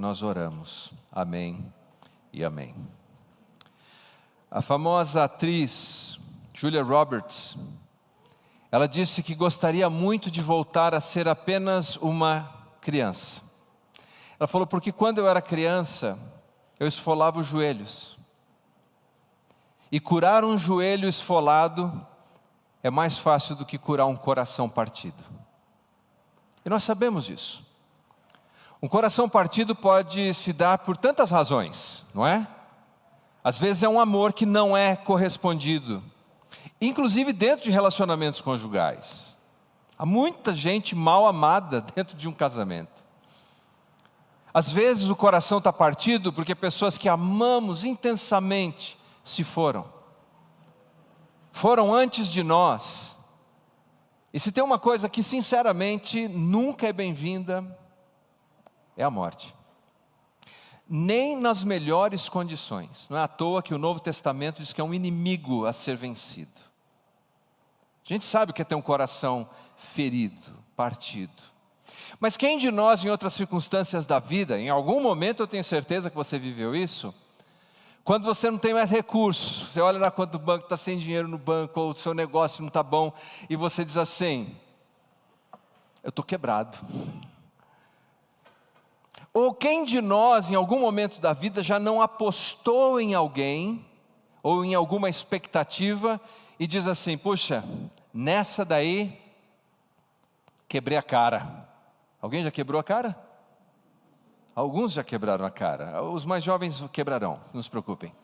nós oramos. Amém e amém. A famosa atriz Julia Roberts, ela disse que gostaria muito de voltar a ser apenas uma criança. Ela falou, porque quando eu era criança, eu esfolava os joelhos. E curar um joelho esfolado é mais fácil do que curar um coração partido. E nós sabemos isso. Um coração partido pode se dar por tantas razões, não é? Às vezes é um amor que não é correspondido, inclusive dentro de relacionamentos conjugais. Há muita gente mal amada dentro de um casamento. Às vezes o coração está partido porque pessoas que amamos intensamente se foram. Foram antes de nós. E se tem uma coisa que sinceramente nunca é bem-vinda, é a morte. Nem nas melhores condições. Não é à toa que o Novo Testamento diz que é um inimigo a ser vencido. A gente sabe o que é ter um coração ferido, partido. Mas quem de nós, em outras circunstâncias da vida, em algum momento eu tenho certeza que você viveu isso, quando você não tem mais recursos, você olha na conta do banco, está sem dinheiro no banco, ou o seu negócio não está bom, e você diz assim, eu estou quebrado. Ou quem de nós, em algum momento da vida, já não apostou em alguém, ou em alguma expectativa, e diz assim, puxa, nessa daí, quebrei a cara. Alguém já quebrou a cara? Alguns já quebraram a cara. Os mais jovens quebrarão, não se preocupem.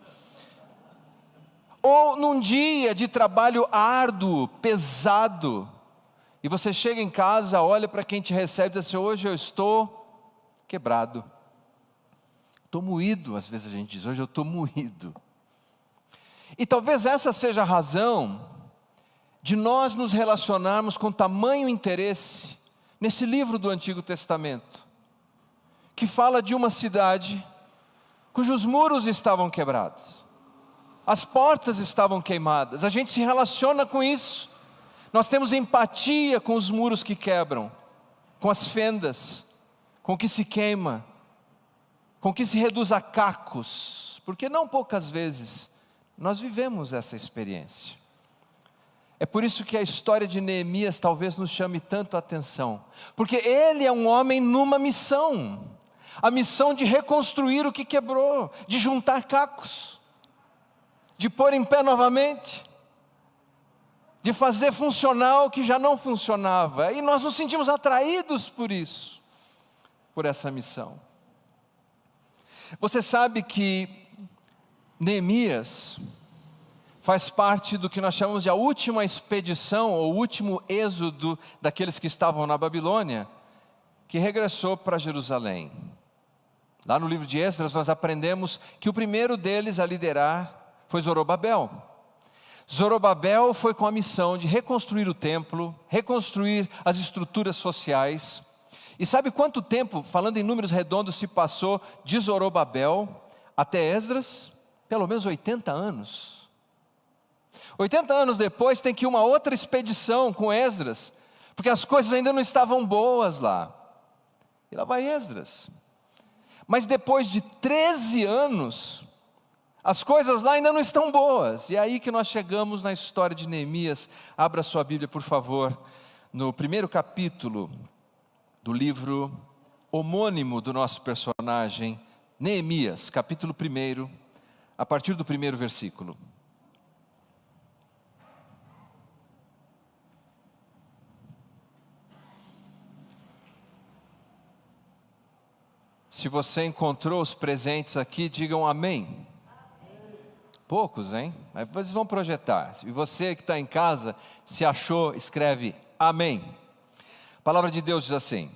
Ou num dia de trabalho árduo, pesado, e você chega em casa, olha para quem te recebe e diz assim, hoje eu estou quebrado. Estou moído, às vezes a gente diz, hoje eu estou moído. E talvez essa seja a razão de nós nos relacionarmos com tamanho interesse nesse livro do Antigo Testamento, que fala de uma cidade cujos muros estavam quebrados, as portas estavam queimadas. A gente se relaciona com isso, nós temos empatia com os muros que quebram, com as fendas, com o que se queima, com o que se reduz a cacos, porque não poucas vezes nós vivemos essa experiência. É por isso que a história de Neemias talvez nos chame tanto a atenção, porque ele é um homem numa missão, a missão de reconstruir o que quebrou, de juntar cacos, de pôr em pé novamente, de fazer funcionar o que já não funcionava, e nós nos sentimos atraídos por isso, por essa missão. Você sabe que Neemias faz parte do que nós chamamos de a última expedição, ou último êxodo daqueles que estavam na Babilônia, que regressou para Jerusalém. Lá no livro de Esdras nós aprendemos que o primeiro deles a liderar foi Zorobabel. Zorobabel foi com a missão de reconstruir o templo, reconstruir as estruturas sociais. E sabe quanto tempo, falando em números redondos, se passou de Zorobabel até Esdras? Pelo menos 80 anos. 80 anos depois tem que ir uma outra expedição com Esdras, porque as coisas ainda não estavam boas lá. E lá vai Esdras. Mas depois de 13 anos, as coisas lá ainda não estão boas. E é aí que nós chegamos na história de Neemias. Abra sua Bíblia, por favor, no primeiro capítulo do livro homônimo do nosso personagem, Neemias, capítulo 1, a partir do primeiro versículo. Se você encontrou os presentes aqui, digam amém. Poucos, hein? Mas eles vão projetar. E você que está em casa, se achou, escreve amém. A palavra de Deus diz assim: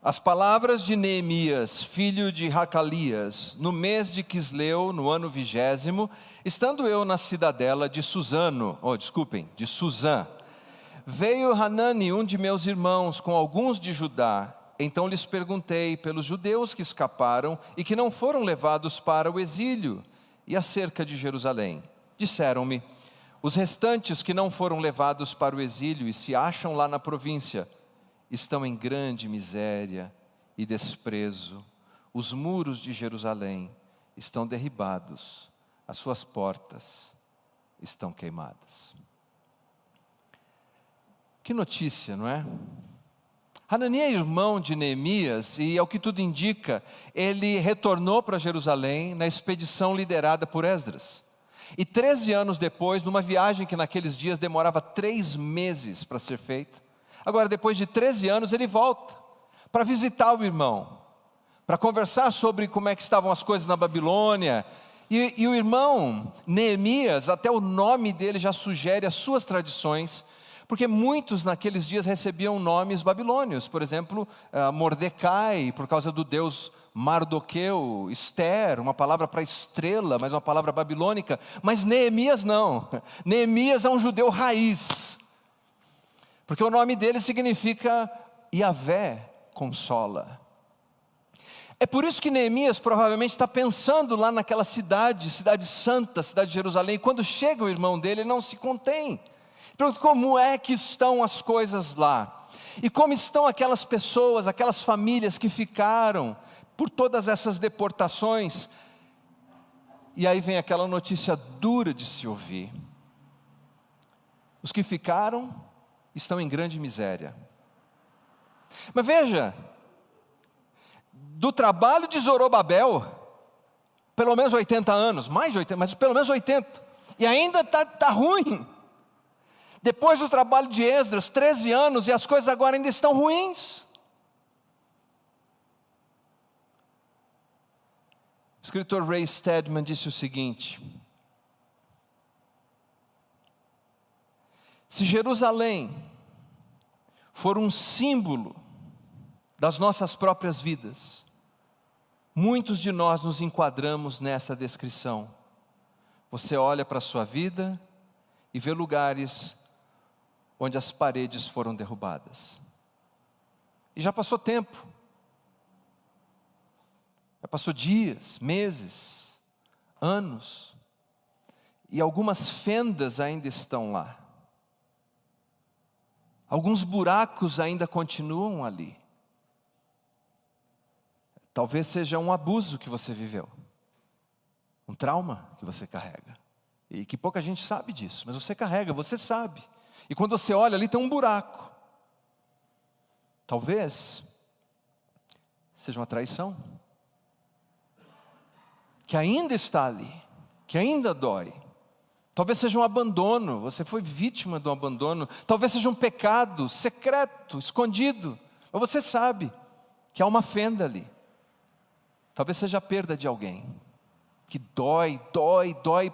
as palavras de Neemias, filho de Hacalias, no mês de Quisleu, no ano 20º, estando eu na cidadela de Suzã, veio Hanani, um de meus irmãos, com alguns de Judá. Então lhes perguntei pelos judeus que escaparam e que não foram levados para o exílio, e acerca de Jerusalém. Disseram-me: os restantes que não foram levados para o exílio e se acham lá na província, estão em grande miséria e desprezo, os muros de Jerusalém estão derribados, as suas portas estão queimadas. Que notícia, não é? Hanani é irmão de Neemias e, ao que tudo indica, ele retornou para Jerusalém na expedição liderada por Esdras. E 13 anos depois, numa viagem que naqueles dias demorava 3 meses para ser feita, agora depois de 13 anos ele volta para visitar o irmão, para conversar sobre como é que estavam as coisas na Babilônia. E o irmão Neemias, até o nome dele já sugere as suas tradições, porque muitos naqueles dias recebiam nomes babilônios, por exemplo, Mordecai, por causa do deus Mardoqueu, Esther, uma palavra para estrela, mas uma palavra babilônica, mas Neemias não, Neemias é um judeu raiz, porque o nome dele significa Yahvé consola. É por isso que Neemias provavelmente está pensando lá naquela cidade santa, cidade de Jerusalém, e quando chega o irmão dele, ele não se contém. Pergunta como é que estão as coisas lá, e como estão aquelas pessoas, aquelas famílias que ficaram por todas essas deportações. E aí vem aquela notícia dura de se ouvir: os que ficaram estão em grande miséria. Mas veja, do trabalho de Zorobabel, pelo menos 80 anos, mais de 80, mas pelo menos 80, e ainda está ruim. Depois do trabalho de Esdras, 13 anos, e as coisas agora ainda estão ruins. O escritor Ray Stedman disse o seguinte: se Jerusalém for um símbolo das nossas próprias vidas, muitos de nós nos enquadramos nessa descrição. Você olha para a sua vida e vê lugares onde as paredes foram derrubadas. E já passou tempo. Já passou dias, meses, anos. E algumas fendas ainda estão lá. Alguns buracos ainda continuam ali. Talvez seja um abuso que você viveu. Um trauma que você carrega. E que pouca gente sabe disso, mas você carrega, você sabe. E quando você olha ali tem um buraco. Talvez seja uma traição, que ainda está ali, que ainda dói. Talvez seja um abandono, você foi vítima de um abandono. Talvez seja um pecado secreto, escondido, mas você sabe que há uma fenda ali. Talvez seja a perda de alguém, que dói,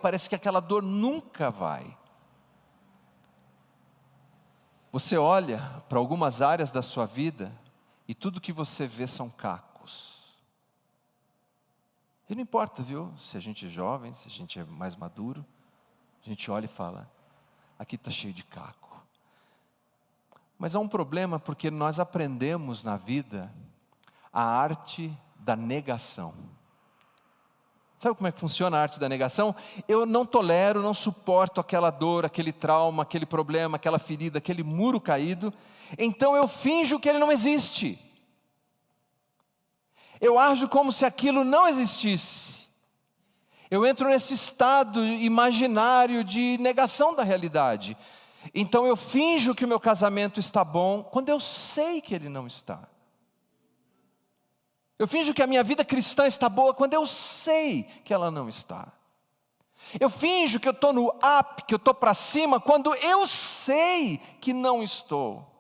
parece que aquela dor nunca vai. Você olha para algumas áreas da sua vida e tudo que você vê são cacos. E não importa, viu, se a gente é jovem, se a gente é mais maduro, a gente olha e fala, aqui está cheio de caco. Mas há um problema, porque nós aprendemos na vida a arte da negação. Sabe como é que funciona a arte da negação? Eu não tolero, não suporto aquela dor, aquele trauma, aquele problema, aquela ferida, aquele muro caído. Então eu finjo que ele não existe. Eu ajo como se aquilo não existisse. Eu entro nesse estado imaginário de negação da realidade. Então eu finjo que o meu casamento está bom, quando eu sei que ele não está. Eu finjo que a minha vida cristã está boa quando eu sei que ela não está. Eu finjo que eu estou no up, que eu estou para cima, quando eu sei que não estou.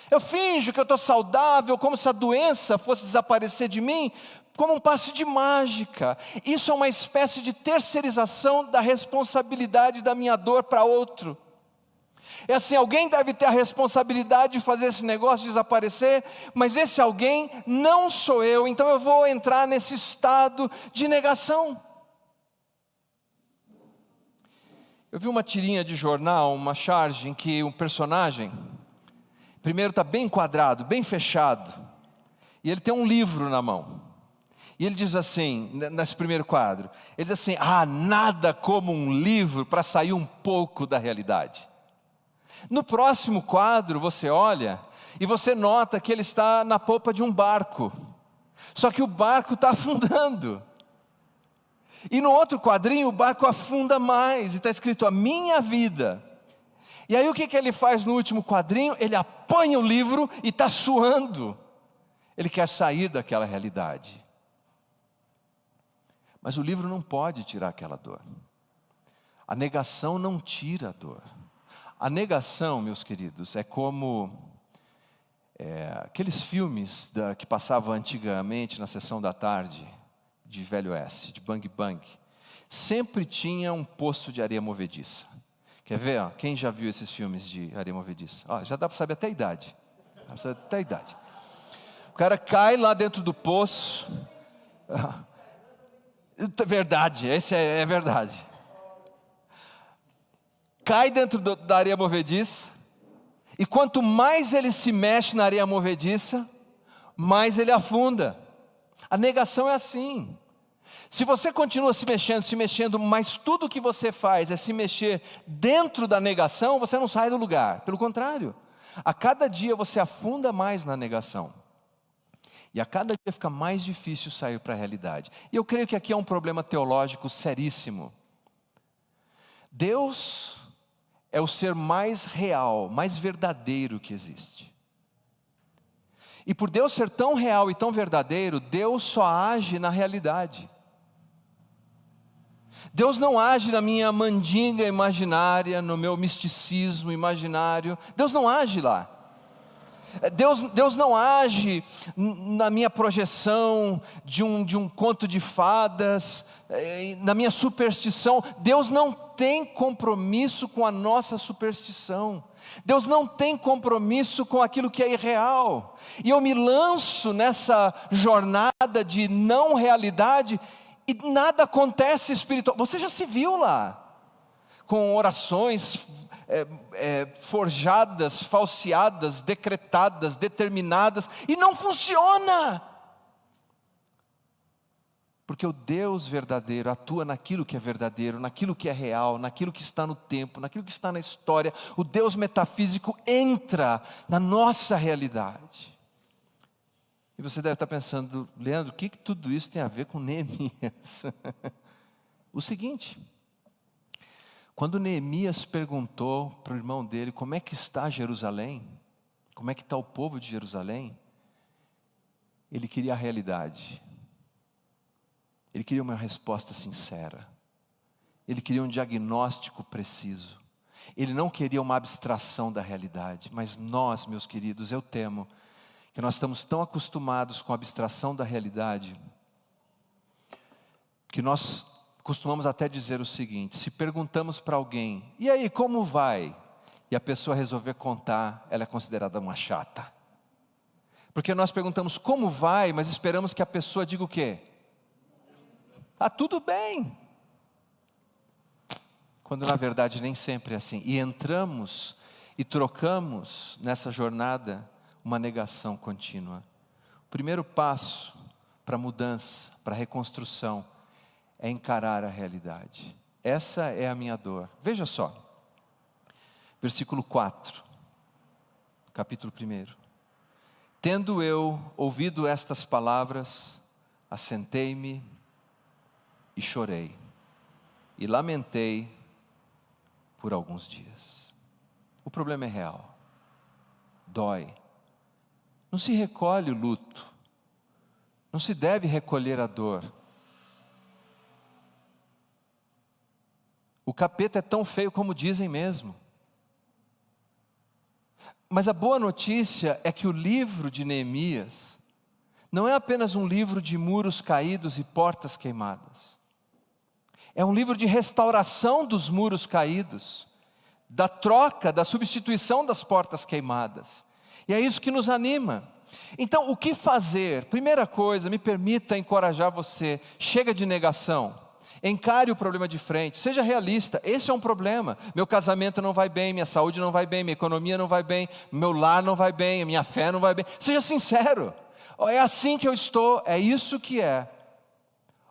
Eu finjo que eu estou saudável, como se a doença fosse desaparecer de mim, como um passe de mágica. Isso é uma espécie de terceirização da responsabilidade da minha dor para outro. É assim, alguém deve ter a responsabilidade de fazer esse negócio desaparecer, mas esse alguém não sou eu, então eu vou entrar nesse estado de negação. Eu vi uma tirinha de jornal, uma charge, em que um personagem, primeiro está bem enquadrado, bem fechado, e ele tem um livro na mão. E ele diz assim, nesse primeiro quadro, ele diz assim, nada como um livro para sair um pouco da realidade. No próximo quadro você olha e você nota que ele está na popa de um barco. Só que o barco está afundando. E no outro quadrinho o barco afunda mais, e está escrito a minha vida. E aí o que ele faz no último quadrinho? Ele apanha o livro e está suando. Ele quer sair daquela realidade. Mas o livro não pode tirar aquela dor. A negação não tira a dor. A negação, meus queridos, é como aqueles filmes que passavam antigamente na sessão da tarde, de Velho Oeste, de Bang Bang. Sempre tinha um poço de areia movediça. Quer ver? Ó, quem já viu esses filmes de areia movediça? Ó, já dá para saber até a idade. Dá para saber até a idade. O cara cai lá dentro do poço. Verdade, esse é verdade. Cai dentro da areia movediça. E quanto mais ele se mexe na areia movediça, mais ele afunda. A negação é assim. Se você continua se mexendo, mas tudo que você faz é se mexer dentro da negação, você não sai do lugar. Pelo contrário, a cada dia você afunda mais na negação. E a cada dia fica mais difícil sair para a realidade. E eu creio que aqui é um problema teológico seríssimo. Deus é o ser mais real, mais verdadeiro que existe. E por Deus ser tão real e tão verdadeiro, Deus só age na realidade. Deus não age na minha mandinga imaginária, no meu misticismo imaginário. Deus não age lá. Deus não age na minha projeção de um conto de fadas, na minha superstição. Deus não tem compromisso com a nossa superstição. Deus não tem compromisso com aquilo que é irreal. E eu me lanço nessa jornada de não realidade e nada acontece espiritual. Você já se viu lá, com orações forjadas, falseadas, decretadas, determinadas, e não funciona. Porque o Deus verdadeiro atua naquilo que é verdadeiro, naquilo que é real, naquilo que está no tempo, naquilo que está na história. O Deus metafísico entra na nossa realidade. E você deve estar pensando, Leandro, o que tudo isso tem a ver com Neemias? O seguinte: quando Neemias perguntou para o irmão dele como é que está Jerusalém, como é que está o povo de Jerusalém, ele queria a realidade. Ele queria uma resposta sincera. Ele queria um diagnóstico preciso. Ele não queria uma abstração da realidade. Mas nós, meus queridos, eu temo que nós estamos tão acostumados com a abstração da realidade, que nós costumamos até dizer o seguinte: se perguntamos para alguém, e aí, como vai? E a pessoa resolver contar, ela é considerada uma chata. Porque nós perguntamos como vai, mas esperamos que a pessoa diga o quê? Está tudo bem. Quando na verdade nem sempre é assim. E entramos e trocamos nessa jornada uma negação contínua. O primeiro passo para a mudança, para a reconstrução, é encarar a realidade. Essa é a minha dor. Veja só, versículo 4, capítulo 1. Tendo eu ouvido estas palavras, assentei-me e chorei, e lamentei por alguns dias. O problema é real, dói. Não se recolhe o luto, não se deve recolher a dor. O capeta é tão feio como dizem mesmo. Mas a boa notícia é que o livro de Neemias não é apenas um livro de muros caídos e portas queimadas. É um livro de restauração dos muros caídos, da troca, da substituição das portas queimadas. E é isso que nos anima. Então, o que fazer? Primeira coisa, me permita encorajar você: chega de negação. Encare o problema de frente, seja realista. Esse é um problema. Meu casamento não vai bem, minha saúde não vai bem, minha economia não vai bem, meu lar não vai bem, a minha fé não vai bem. Seja sincero. É assim que eu estou, é isso que é.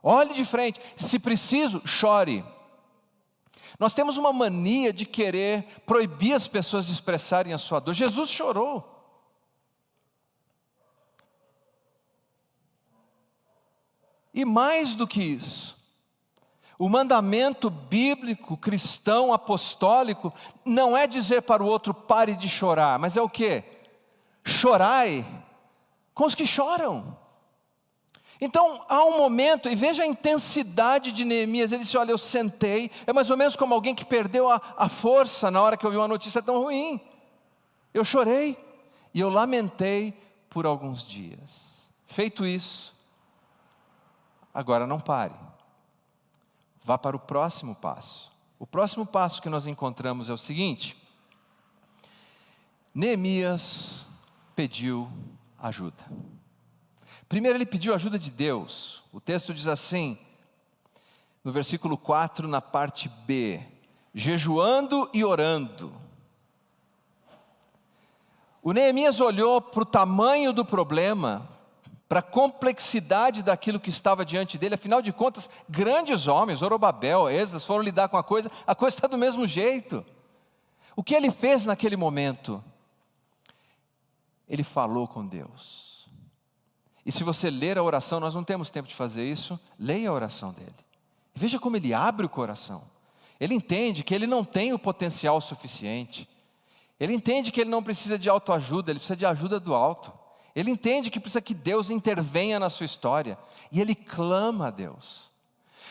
Olhe de frente, se preciso, chore. Nós temos uma mania de querer proibir as pessoas de expressarem a sua dor. Jesus chorou. E mais do que isso, o mandamento bíblico, cristão, apostólico, não é dizer para o outro pare de chorar, mas é o quê? Chorai com os que choram. Então há um momento, e veja a intensidade de Neemias. Ele disse: olha, eu sentei, é mais ou menos como alguém que perdeu a força na hora que ouviu uma notícia tão ruim. Eu chorei e eu lamentei por alguns dias. Feito isso, agora não pare, vá para o próximo passo. O próximo passo que nós encontramos é o seguinte: Neemias pediu ajuda. Primeiro ele pediu ajuda de Deus. O texto diz assim, no versículo 4, na parte B: jejuando e orando. O Neemias olhou para o tamanho do problema, para a complexidade daquilo que estava diante dele. Afinal de contas, grandes homens, Zorobabel, Esdras, foram lidar com a coisa está do mesmo jeito. O que ele fez naquele momento? Ele falou com Deus. E se você ler a oração, nós não temos tempo de fazer isso, leia a oração dele. Veja como ele abre o coração. Ele entende que ele não tem o potencial suficiente. Ele entende que ele não precisa de autoajuda, ele precisa de ajuda do alto. Ele entende que precisa que Deus intervenha na sua história. E ele clama a Deus.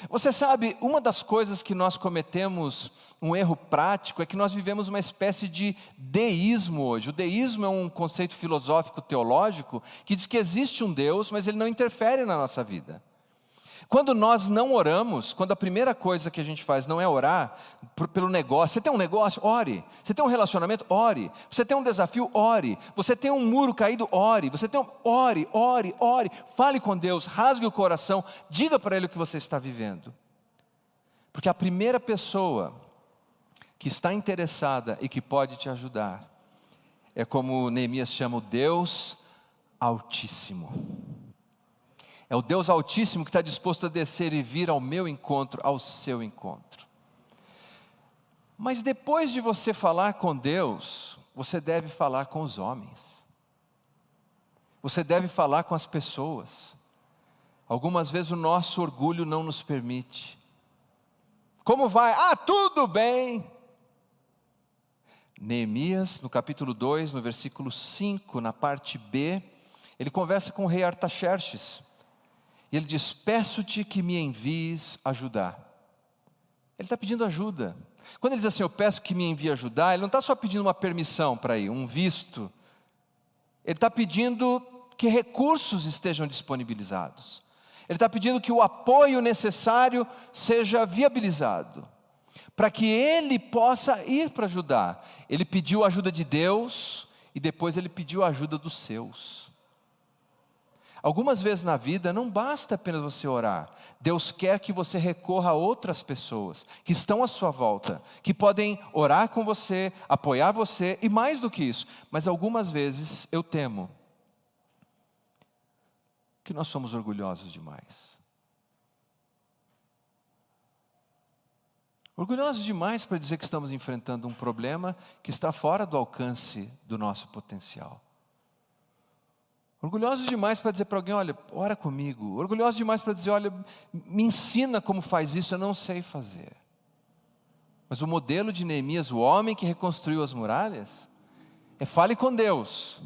Você sabe, uma das coisas que nós cometemos, um erro prático, é que nós vivemos uma espécie de deísmo hoje. O deísmo é um conceito filosófico teológico que diz que existe um Deus, mas ele não interfere na nossa vida. Quando nós não oramos, quando a primeira coisa que a gente faz não é orar pelo negócio. Você tem um negócio? Ore. Você tem um relacionamento? Ore. Você tem um desafio? Ore. Você tem um muro caído? Ore. Ore. Fale com Deus, rasgue o coração, diga para Ele o que você está vivendo. Porque a primeira pessoa que está interessada e que pode te ajudar é, como Neemias chama, o Deus Altíssimo. É o Deus Altíssimo que está disposto a descer e vir ao meu encontro, ao seu encontro. Mas depois de você falar com Deus, você deve falar com os homens. Você deve falar com as pessoas. Algumas vezes o nosso orgulho não nos permite. Como vai? Tudo bem. Neemias, no capítulo 2, no versículo 5, na parte B, ele conversa com o rei Artaxerxes. E ele diz: peço-te que me envies ajudar. Ele está pedindo ajuda. Quando ele diz assim, eu peço que me envie ajudar, ele não está só pedindo uma permissão para ir, um visto. Ele está pedindo que recursos estejam disponibilizados. Ele está pedindo que o apoio necessário seja viabilizado, para que ele possa ir para ajudar. Ele pediu a ajuda de Deus, e depois ele pediu a ajuda dos seus. Algumas vezes na vida não basta apenas você orar. Deus quer que você recorra a outras pessoas que estão à sua volta, que podem orar com você, apoiar você, e mais do que isso. Mas algumas vezes eu temo que nós somos orgulhosos demais. Orgulhosos demais para dizer que estamos enfrentando um problema que está fora do alcance do nosso potencial. Orgulhosos demais para dizer para alguém, olha, ora comigo. Orgulhosos demais para dizer, olha, me ensina como faz isso, eu não sei fazer. Mas o modelo de Neemias, o homem que reconstruiu as muralhas, fale com Deus,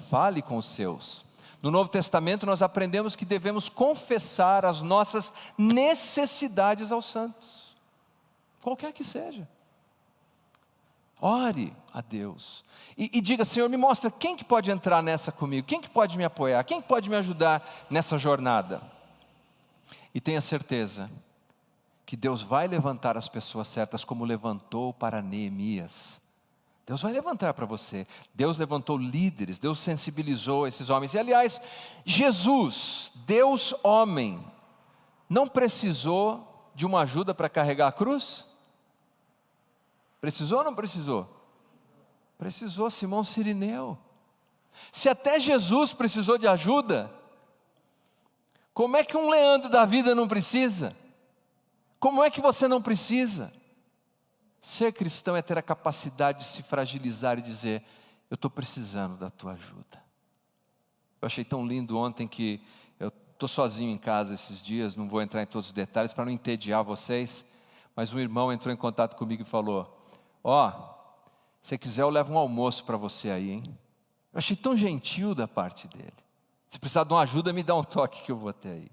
fale com os seus. No Novo Testamento nós aprendemos que devemos confessar as nossas necessidades aos santos, qualquer que seja. Ore a Deus e diga, Senhor, me mostra quem que pode entrar nessa comigo, quem que pode me apoiar, quem que pode me ajudar nessa jornada. E tenha certeza que Deus vai levantar as pessoas certas, como levantou para Neemias. Deus vai levantar para você. Deus levantou líderes, Deus sensibilizou esses homens. E aliás, Jesus, Deus homem, não precisou de uma ajuda para carregar a cruz? Precisou ou não precisou? Precisou. Simão Cirineu. Se até Jesus precisou de ajuda, como é que um Leandro da vida não precisa? Como é que você não precisa? Ser cristão é ter a capacidade de se fragilizar e dizer, eu estou precisando da tua ajuda. Eu achei tão lindo ontem que eu estou sozinho em casa esses dias, não vou entrar em todos os detalhes para não entediar vocês, mas um irmão entrou em contato comigo e falou: se quiser eu levo um almoço para você aí, hein? Eu achei tão gentil da parte dele. Se precisar de uma ajuda, me dá um toque que eu vou até aí.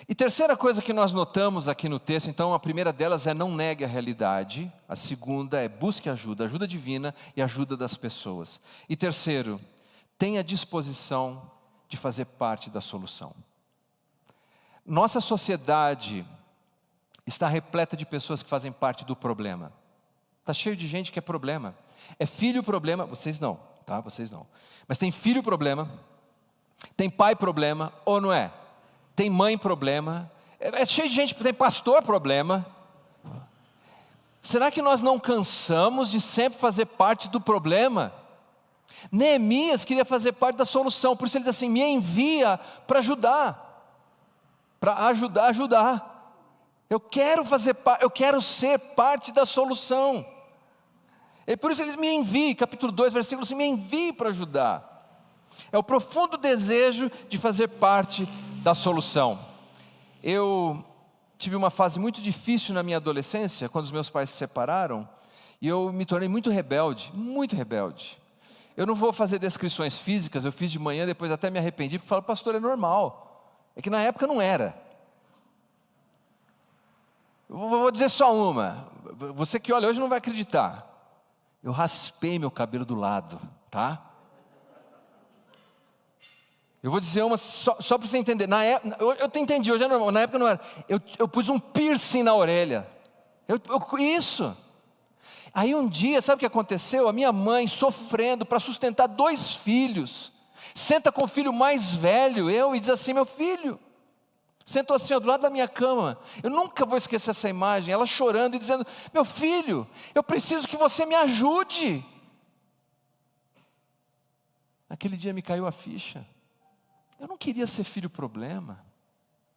E terceira coisa que nós notamos aqui no texto, então a primeira delas é não negue a realidade, a segunda é busque ajuda, ajuda divina e ajuda das pessoas. E terceiro, tenha disposição de fazer parte da solução. Nossa sociedade está repleta de pessoas que fazem parte do problema. Está cheio de gente que é problema. É filho problema, vocês não, tá? Vocês não. Mas tem filho problema, tem pai problema, ou não é? Tem mãe problema, é cheio de gente, tem pastor problema. Será que nós não cansamos de sempre fazer parte do problema? Neemias queria fazer parte da solução, por isso ele diz assim: me envia para ajudar, ajudar. Eu quero fazer parte, eu quero ser parte da solução. E por isso ele me envia, capítulo 2, versículo 5, me envie para ajudar. É o profundo desejo de fazer parte da solução. Eu tive uma fase muito difícil na minha adolescência, quando os meus pais se separaram, e eu me tornei muito rebelde, muito rebelde. Eu não vou fazer descrições físicas, eu fiz de manhã, depois até me arrependi, porque falo: pastor, é normal. É que na época não era. Eu vou dizer só uma, você que olha hoje não vai acreditar. Eu raspei meu cabelo do lado, tá? Eu vou dizer uma só para você entender. Na época, eu entendi, hoje é normal, na época não era. Eu pus um piercing na orelha. Isso. Aí um dia, sabe o que aconteceu? A minha mãe sofrendo para sustentar 2 filhos. Senta com o filho mais velho, e diz assim: meu filho. Sentou assim, do lado da minha cama. Eu nunca vou esquecer essa imagem. Ela chorando e dizendo: meu filho, eu preciso que você me ajude. Naquele dia me caiu a ficha. Eu não queria ser filho problema.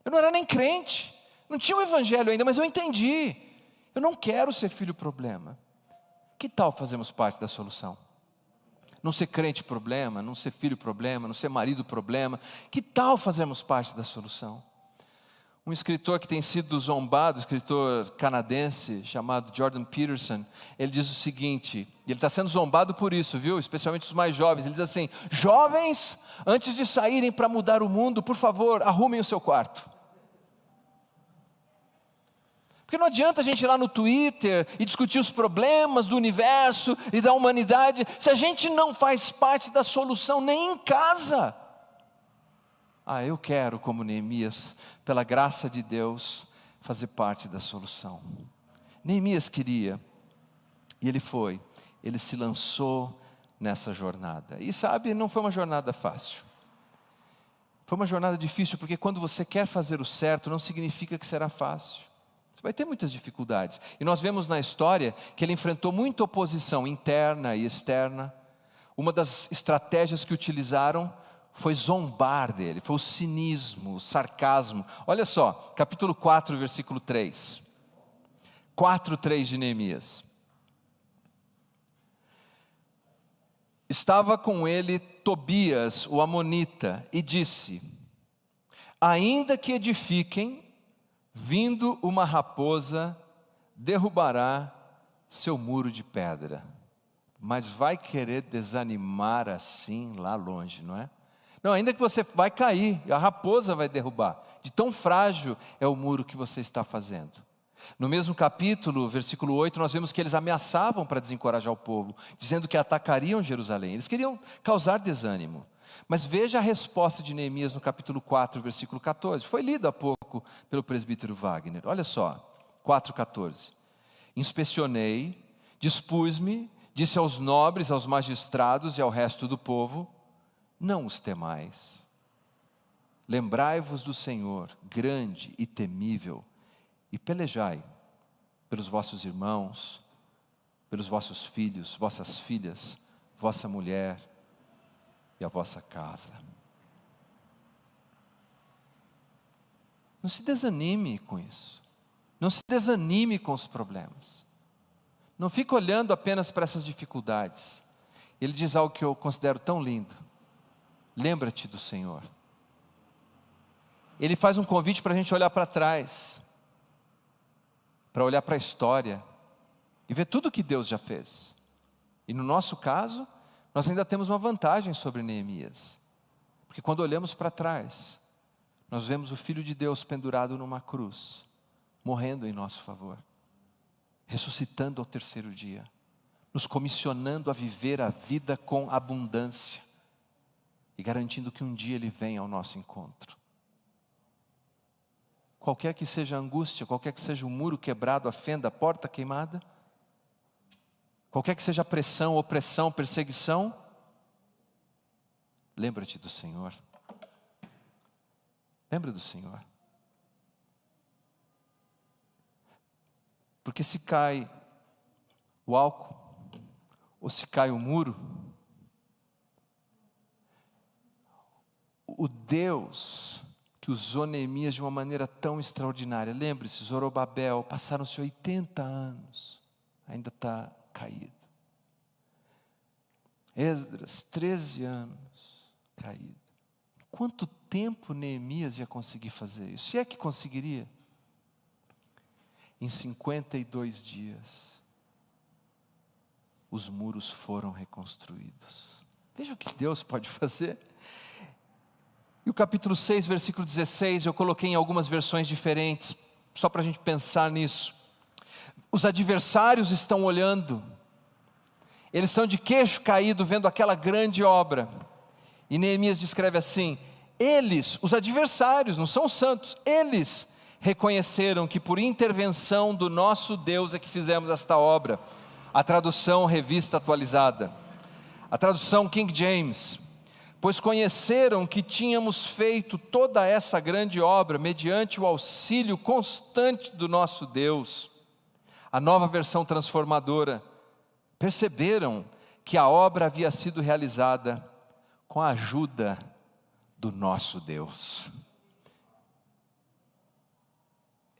Eu não era nem crente. Não tinha o evangelho ainda, mas eu entendi. Eu não quero ser filho problema. Que tal fazermos parte da solução? Não ser crente problema, não ser filho problema, não ser marido problema. Que tal fazermos parte da solução? Um escritor que tem sido zombado, escritor canadense, chamado Jordan Peterson, ele diz o seguinte, e ele está sendo zombado por isso, viu? Especialmente os mais jovens. Ele diz assim: jovens, antes de saírem para mudar o mundo, por favor, arrumem o seu quarto. Porque não adianta a gente ir lá no Twitter e discutir os problemas do universo e da humanidade, se a gente não faz parte da solução nem em casa. Eu quero, como Neemias, pela graça de Deus, fazer parte da solução. Neemias queria, e ele se lançou nessa jornada. E sabe, não foi uma jornada fácil. Foi uma jornada difícil, porque quando você quer fazer o certo, não significa que será fácil. Você vai ter muitas dificuldades. E nós vemos na história que ele enfrentou muita oposição interna e externa. Uma das estratégias que utilizaram foi zombar dele, foi o cinismo, o sarcasmo. Olha só, capítulo 4, versículo 3. 4:3 de Neemias. Estava com ele Tobias, o amonita, e disse: ainda que edifiquem, vindo uma raposa, derrubará seu muro de pedra. Mas vai querer desanimar assim lá longe, não é? Não, ainda que você vai cair, a raposa vai derrubar. De tão frágil é o muro que você está fazendo. No mesmo capítulo, versículo 8, nós vemos que eles ameaçavam para desencorajar o povo, dizendo que atacariam Jerusalém. Eles queriam causar desânimo. Mas veja a resposta de Neemias no capítulo 4, versículo 14. Foi lido há pouco pelo presbítero Wagner. Olha só, 4:14. Inspecionei, dispus-me, disse aos nobres, aos magistrados e ao resto do povo: não os temais. Lembrai-vos do Senhor, grande e temível, e pelejai pelos vossos irmãos, pelos vossos filhos, vossas filhas, vossa mulher e a vossa casa. Não se desanime com isso. Não se desanime com os problemas. Não fique olhando apenas para essas dificuldades. Ele diz algo que eu considero tão lindo: lembra-te do Senhor. ele faz um convite para a gente olhar para trás, para olhar para a história, e ver tudo que Deus já fez. E no nosso caso, nós ainda temos uma vantagem sobre Neemias, porque quando olhamos para trás, nós vemos o Filho de Deus pendurado numa cruz, morrendo em nosso favor, ressuscitando ao terceiro dia, nos comissionando a viver a vida com abundância, e garantindo que um dia Ele venha ao nosso encontro. Qualquer que seja a angústia, qualquer que seja o muro quebrado, a fenda, a porta queimada, qualquer que seja a pressão, opressão, perseguição, lembra-te do Senhor. Lembra do Senhor. Porque se cai o álcool, ou se cai o muro, o Deus que usou Neemias de uma maneira tão extraordinária, lembre-se, Zorobabel, passaram-se 80 anos, ainda está caído. Esdras, 13 anos, caído. Quanto tempo Neemias ia conseguir fazer isso? Se é que conseguiria? Em 52 dias, os muros foram reconstruídos. Veja o que Deus pode fazer. E o capítulo 6, versículo 16, eu coloquei em algumas versões diferentes, só para a gente pensar nisso. Os adversários estão olhando, eles estão de queixo caído vendo aquela grande obra. E Neemias descreve assim: eles, os adversários, não são os santos, eles reconheceram que por intervenção do nosso Deus é que fizemos esta obra. A tradução Revista Atualizada, a tradução King James: pois conheceram que tínhamos feito toda essa grande obra mediante o auxílio constante do nosso Deus. A Nova Versão Transformadora: perceberam que a obra havia sido realizada com a ajuda do nosso Deus.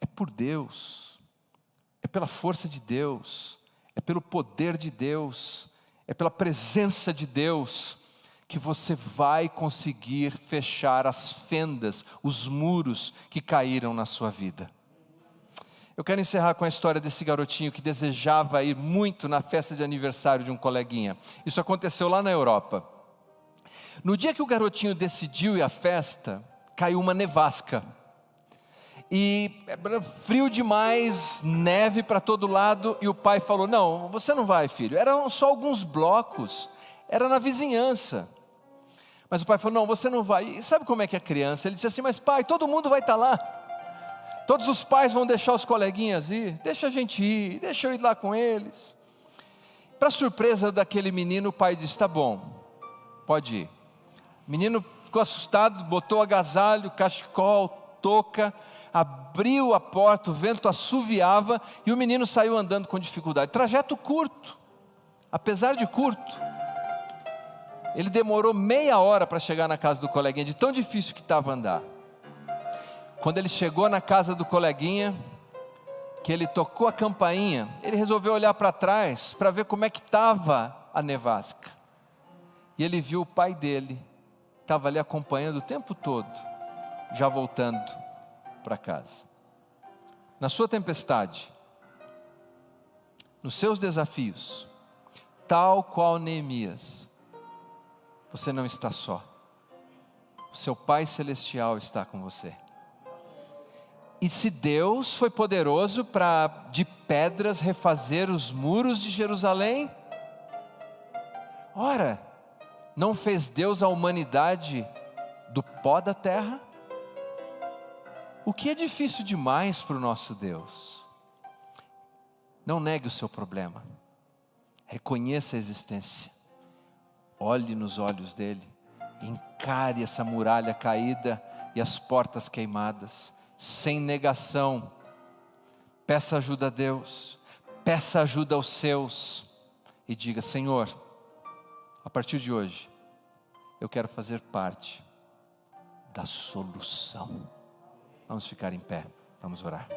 É por Deus, é pela força de Deus, é pelo poder de Deus, é pela presença de Deus, que você vai conseguir fechar as fendas, os muros que caíram na sua vida. Eu quero encerrar com a história desse garotinho que desejava ir muito na festa de aniversário de um coleguinha. Isso aconteceu lá na Europa. No dia que o garotinho decidiu ir à festa, caiu uma nevasca. E era frio demais, neve para todo lado, e o pai falou: não, você não vai, filho. Eram só alguns blocos, era na vizinhança. Mas o pai falou: não, você não vai. E sabe como é que é criança? Ele disse assim: mas pai, todo mundo vai estar lá. Todos os pais vão deixar os coleguinhas ir. Deixa a gente ir, deixa eu ir lá com eles. Para surpresa daquele menino, o pai disse: tá bom, pode ir. O menino ficou assustado, botou agasalho, cachecol, touca, abriu a porta, o vento assoviava e o menino saiu andando com dificuldade. Trajeto curto, apesar de curto, ele demorou meia hora para chegar na casa do coleguinha, de tão difícil que estava andar. Quando ele chegou na casa do coleguinha, que ele tocou a campainha, ele resolveu olhar para trás, para ver como é que estava a nevasca. E ele viu o pai dele, estava ali acompanhando o tempo todo, já voltando para casa. Na sua tempestade, nos seus desafios, tal qual Neemias, você não está só. O seu Pai Celestial está com você. E se Deus foi poderoso para de pedras refazer os muros de Jerusalém, ora, não fez Deus a humanidade do pó da terra? O que é difícil demais para o nosso Deus? Não negue o seu problema, reconheça a existência, olhe nos olhos dele, encare essa muralha caída e as portas queimadas, sem negação. Peça ajuda a Deus, peça ajuda aos seus, e diga: Senhor, a partir de hoje, eu quero fazer parte da solução. Vamos ficar em pé, vamos orar.